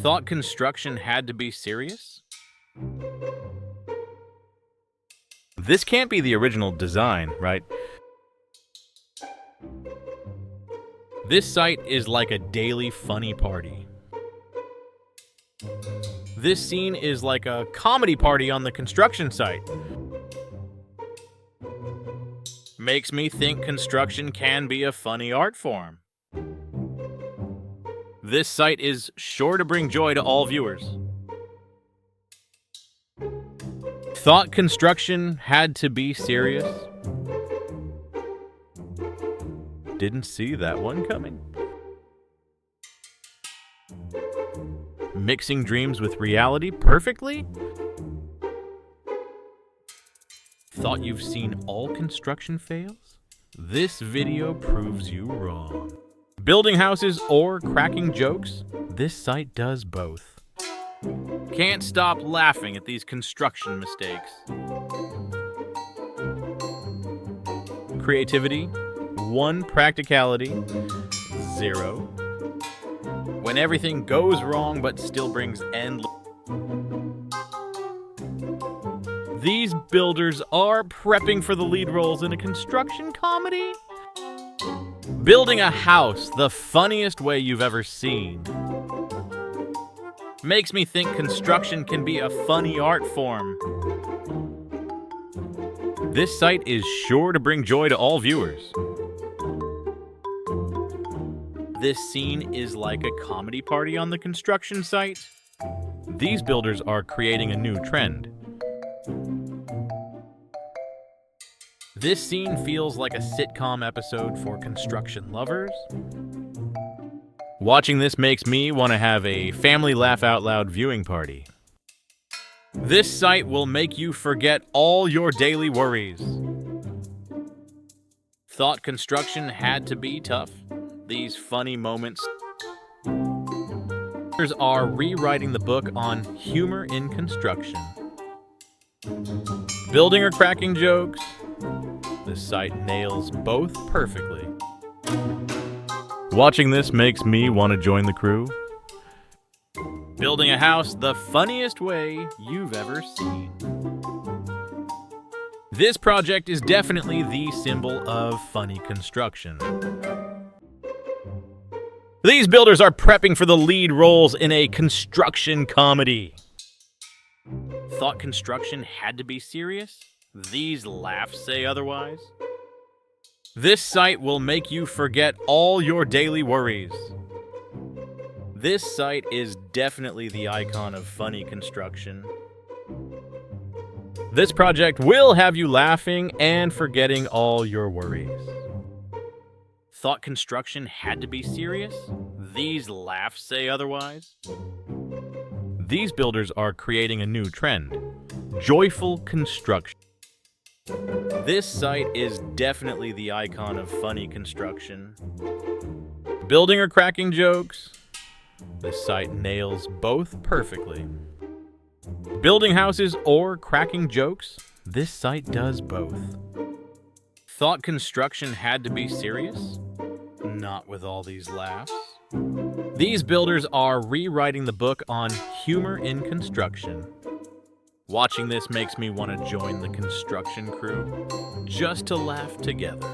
Thought construction had to be serious? This can't be the original design, right? This site is like a daily funny party. This scene is like a comedy party on the construction site. Makes me think construction can be a funny art form. This site is sure to bring joy to all viewers. Thought construction had to be serious? Didn't see that one coming. Mixing dreams with reality perfectly? Thought you've seen all construction fails? This video proves you wrong. Building houses or cracking jokes? This site does both. Can't stop laughing at these construction mistakes. Creativity, 1. Practicality, 0. When everything goes wrong but still brings endless. These builders are prepping for the lead roles in a construction comedy? Building a house the funniest way you've ever seen. Makes me think construction can be a funny art form. This site is sure to bring joy to all viewers. This scene is like a comedy party on the construction site. These builders are creating a new trend. This scene feels like a sitcom episode for construction lovers. Watching this makes me want to have a family laugh out loud viewing party. This site will make you forget all your daily worries. Thought construction had to be tough. These funny moments are rewriting the book on humor in construction. Building or cracking jokes? This site nails both perfectly. Watching this makes me want to join the crew. Building a house the funniest way you've ever seen. This project is definitely the symbol of funny construction. These builders are prepping for the lead roles in a construction comedy. Thought construction had to be serious? These laughs say otherwise. This site will make you forget all your daily worries. This site is definitely the icon of funny construction. This project will have you laughing and forgetting all your worries. Thought construction had to be serious? These laughs say otherwise. These builders are creating a new trend. Joyful construction. This site is definitely the icon of funny construction. Building or cracking jokes? This site nails both perfectly. Building houses or cracking jokes? This site does both. Thought construction had to be serious? Not with all these laughs. These builders are rewriting the book on humor in construction. Watching this makes me want to join the construction crew just to laugh together.